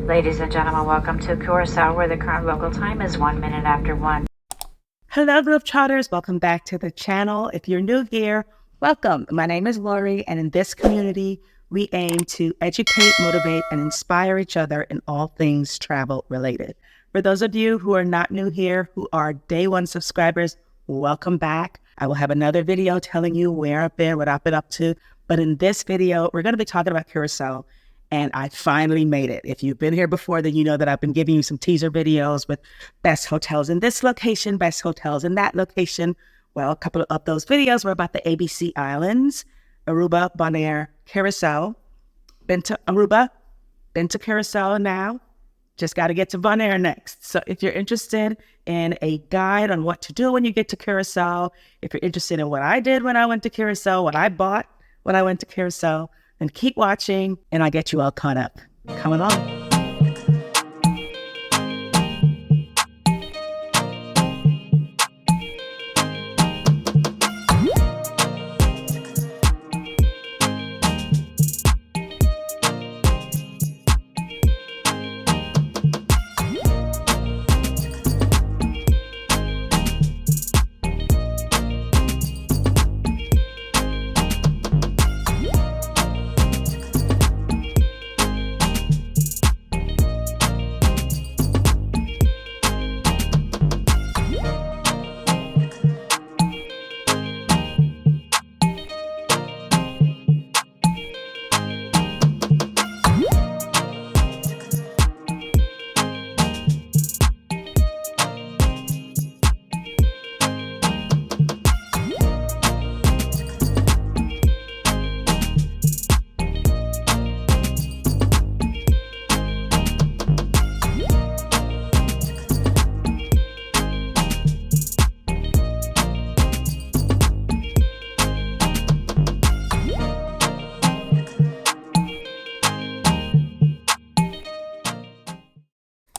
Ladies and gentlemen, welcome to Curacao, where the current local time is 1 minute after 1. Hello, GlobeTrotters. Welcome back to the channel. If you're new here, welcome. My name is Lori, and in this community, we aim to educate, motivate, and inspire each other in all things travel related. For those of you who are not new here, who are day one subscribers, welcome back. I will have another video telling you where I've been, what I've been up to. But in this video, we're going to be talking about Curacao. And I finally made it. If you've been here before, then you know that I've been giving you some teaser videos with best hotels in this location, best hotels in that location. Well, a couple of those videos were about the ABC Islands, Aruba, Bonaire, Curacao. Been to Aruba, been to Curacao now. Just got to get to Bonaire next. So if you're interested in a guide on what to do when you get to Curacao, if you're interested in what I did when I went to Curacao, what I bought when I went to Curacao, and keep watching, and I'll get you all caught up. Come along.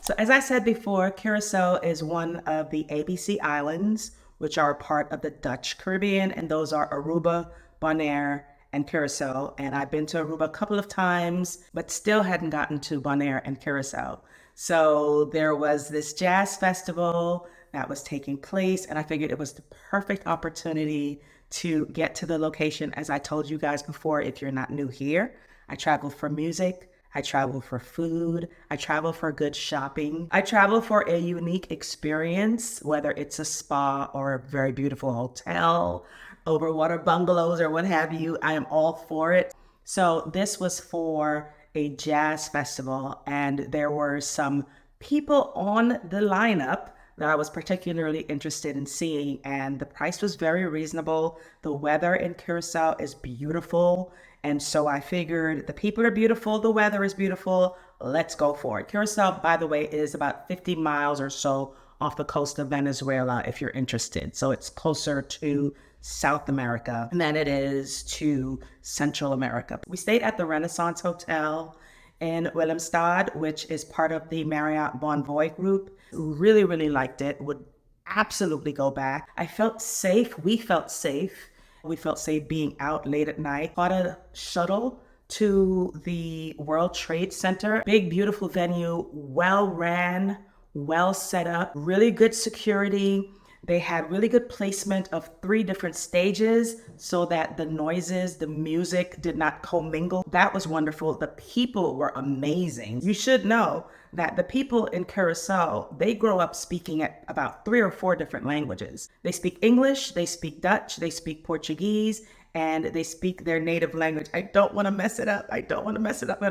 So as I said before, Curacao is one of the ABC Islands, which are part of the Dutch Caribbean, and those are Aruba, Bonaire, and Curacao. And I've been to Aruba a couple of times, but still hadn't gotten to Bonaire and Curacao. So there was this jazz festival that was taking place, and I figured it was the perfect opportunity to get to the location. As I told you guys before, if you're not new here, I travel for music. I travel for food. I travel for good shopping. I travel for a unique experience, whether it's a spa or a very beautiful hotel, overwater bungalows or what have you. I am all for it. So this was for a jazz festival, and there were some people on the lineup that I was particularly interested in seeing, and the price was very reasonable. The weather in Curacao is beautiful. And so I figured the people are beautiful, the weather is beautiful, let's go for it. Curacao, by the way, is about 50 miles or so off the coast of Venezuela, if you're interested. So it's closer to South America than it is to Central America. We stayed at the Renaissance Hotel in Willemstad, which is part of the Marriott Bonvoy group. Really, really liked it, would absolutely go back. I felt safe, we felt safe. We felt safe being out late at night. Bought a shuttle to the World Trade Center. Big, beautiful venue, well ran, well set up, really good security. They had really good placement of 3 different stages so that the noises, the music did not commingle. That was wonderful. The people were amazing. You should know that the people in Curacao, they grow up speaking at about 3 or 4 different languages. They speak English, they speak Dutch, they speak Portuguese, and they speak their native language. I don't want to mess it up. I'm going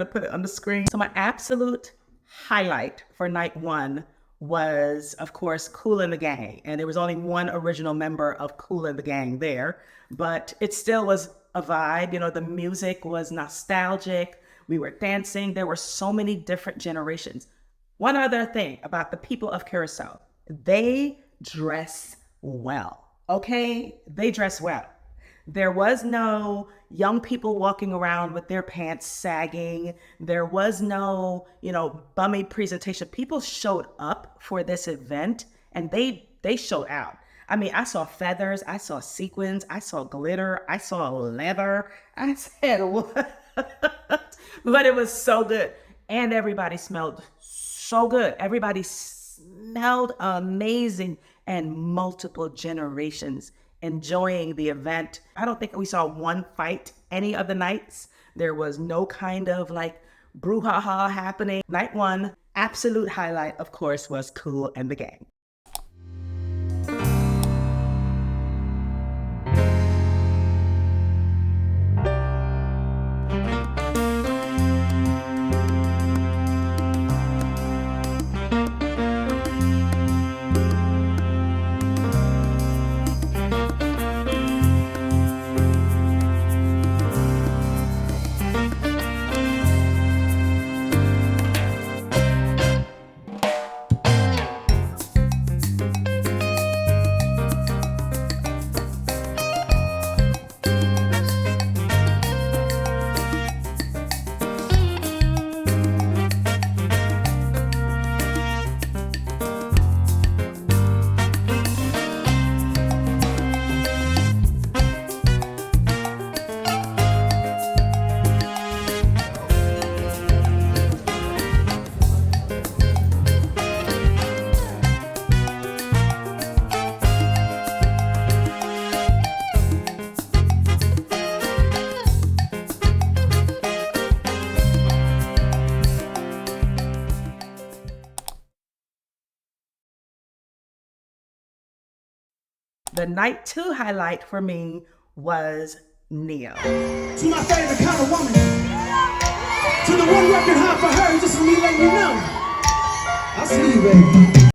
to put it on the screen. So my absolute highlight for night 1 was, of course, Kool and the Gang. And there was only one original member of Kool and the Gang there, but it still was a vibe. You know, the music was nostalgic. We were dancing. There were so many different generations. One other thing about the people of Curacao, they dress well, okay? They dress well. There was no young people walking around with their pants sagging. There was no, bummy presentation. People showed up for this event and they showed out. I mean, I saw feathers, I saw sequins, I saw glitter, I saw leather. I said, what? But it was so good. And everybody smelled so good. Everybody smelled amazing, and multiple generations enjoying the event. I don't think we saw one fight any of the nights. There was no kind of like brouhaha happening. Night one, absolute highlight, of course, was Kool and the Gang. The night two highlight for me was Neo. To my favorite kind of woman. To the one record high for her, just for me letting you know. I see you, baby.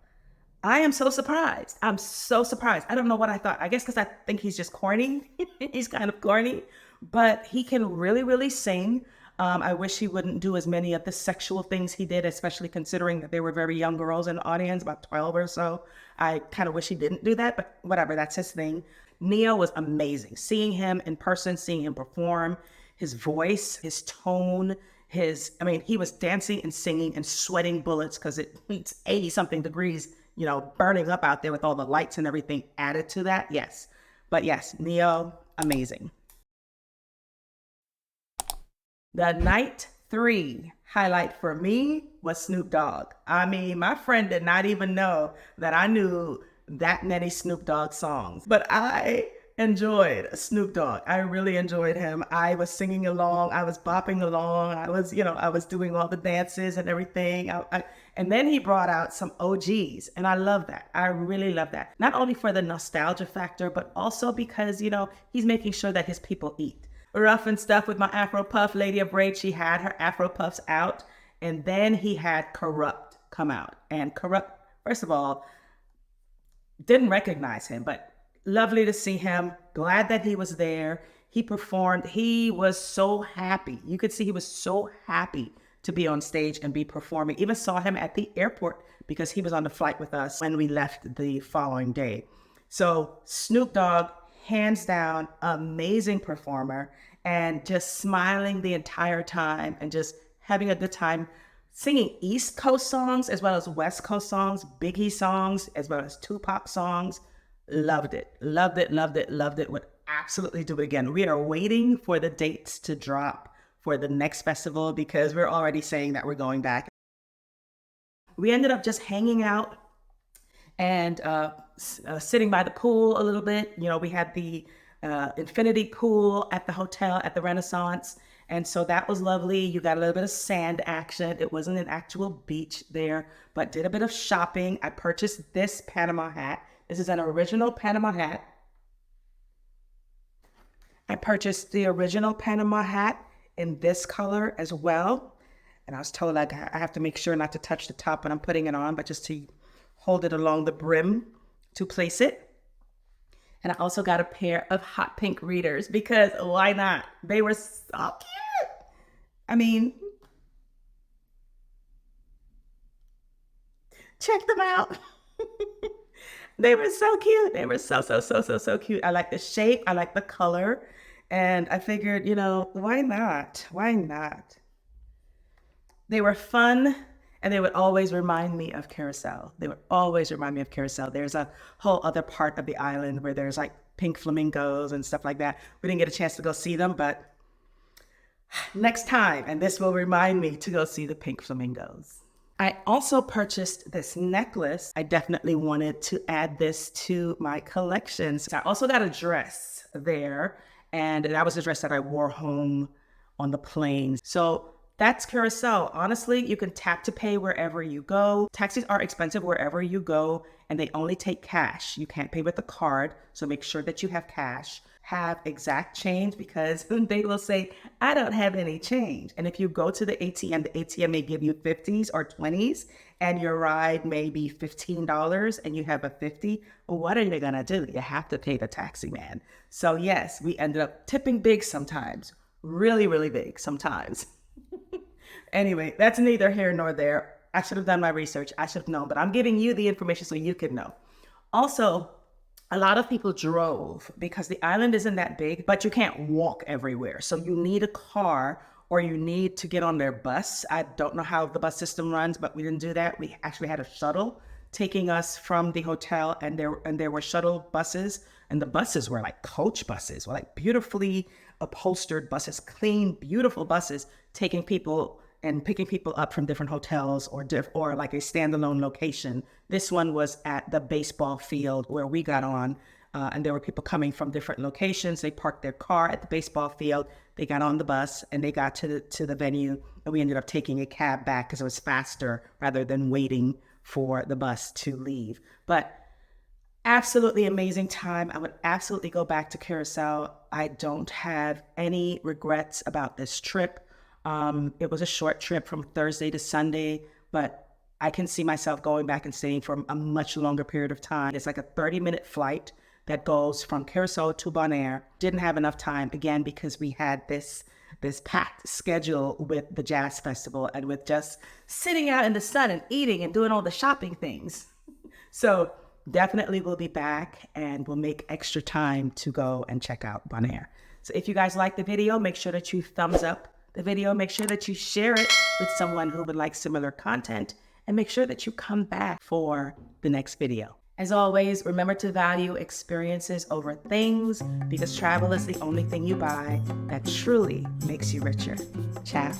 I am so surprised. I'm so surprised. I don't know what I thought. I guess because I think he's just corny. He's kind of corny, but he can really, really sing. I wish he wouldn't do as many of the sexual things he did, especially considering that there were very young girls in the audience, about 12 or so. I kind of wish he didn't do that, but whatever, that's his thing. Neo was amazing. Seeing him in person, seeing him perform, his voice, his tone, he was dancing and singing and sweating bullets because it's 80 something degrees, burning up out there with all the lights and everything added to that. Yes. But yes, Neo, amazing. The night three highlight for me was Snoop Dogg. I mean, my friend did not even know that I knew that many Snoop Dogg songs, but I enjoyed Snoop Dogg. I really enjoyed him. I was singing along. I was bopping along. I was doing all the dances and everything. And then he brought out some OGs, and I love that. I really love that. Not only for the nostalgia factor, but also because, he's making sure that his people eat. Rough and Stuff with my Afro Puff, Lady of Rage, she had her Afro Puffs out. And then he had Corrupt come out. And Corrupt, first of all, didn't recognize him, but lovely to see him. Glad that he was there. He performed. He was so happy. You could see he was so happy to be on stage and be performing. Even saw him at the airport because he was on the flight with us when we left the following day. So Snoop Dogg, hands down, amazing performer, and just smiling the entire time and just having a good time singing East Coast songs as well as West Coast songs, Biggie songs, as well as Tupac songs. Loved it, loved it, loved it, loved it. Would absolutely do it again. We are waiting for the dates to drop for the next festival because we're already saying that we're going back. We ended up just hanging out and sitting by the pool a little bit. We had the infinity pool at the hotel at the Renaissance. And so that was lovely. You got a little bit of sand action. It wasn't an actual beach there, but did a bit of shopping. I purchased this Panama hat. This is an original Panama hat. I purchased the original Panama hat in this color as well. And I was told I have to make sure not to touch the top when I'm putting it on, but just to hold it along the brim to place it. And I also got a pair of hot pink readers because why not? They were so cute. I mean, check them out. They were so cute. They were so cute. I like the shape. I like the color. And I figured, why not? Why not? They were fun, and they would always remind me of Curacao. They would always remind me of Curacao. There's a whole other part of the island where there's like pink flamingos and stuff like that. We didn't get a chance to go see them, but next time, and this will remind me to go see the pink flamingos. I also purchased this necklace. I definitely wanted to add this to my collection. So I also got a dress there, and that was the dress that I wore home on the plane. So that's Curacao. Honestly, you can tap to pay wherever you go. Taxis are expensive wherever you go, and they only take cash. You can't pay with a card, so make sure that you have cash. Have exact change, because they will say, I don't have any change. And if you go to the ATM may give you 50s or 20s, and your ride may be $15 and you have a 50. Well, what are you gonna do? You have to pay the taxi man. So yes, we ended up tipping big sometimes. Really, really big sometimes. Anyway, that's neither here nor there. I should have done my research. I should have known, but I'm giving you the information so you can know. Also, a lot of people drove because the island isn't that big, but you can't walk everywhere. So you need a car, or you need to get on their bus. I don't know how the bus system runs, but we didn't do that. We actually had a shuttle taking us from the hotel, and there were shuttle buses, and the buses were like coach buses, were like beautifully upholstered buses, clean, beautiful buses, taking people and picking people up from different hotels or like a standalone location. This one was at the baseball field where we got on, and there were people coming from different locations. They parked their car at the baseball field. They got on the bus and they got to the venue, and we ended up taking a cab back because it was faster rather than waiting for the bus to leave. But absolutely amazing time. I would absolutely go back to Curacao. I don't have any regrets about this trip. It was a short trip from Thursday to Sunday, but I can see myself going back and staying for a much longer period of time. It's like a 30-minute flight that goes from Curacao to Bonaire. Didn't have enough time, again, because we had this packed schedule with the jazz festival and with just sitting out in the sun and eating and doing all the shopping things. So definitely we'll be back, and we'll make extra time to go and check out Bonaire. So if you guys like the video, make sure that you thumbs up the video. Make sure that you share it with someone who would like similar content, and make sure that you come back for the next video. As always, remember to value experiences over things, because travel is the only thing you buy that truly makes you richer. Ciao.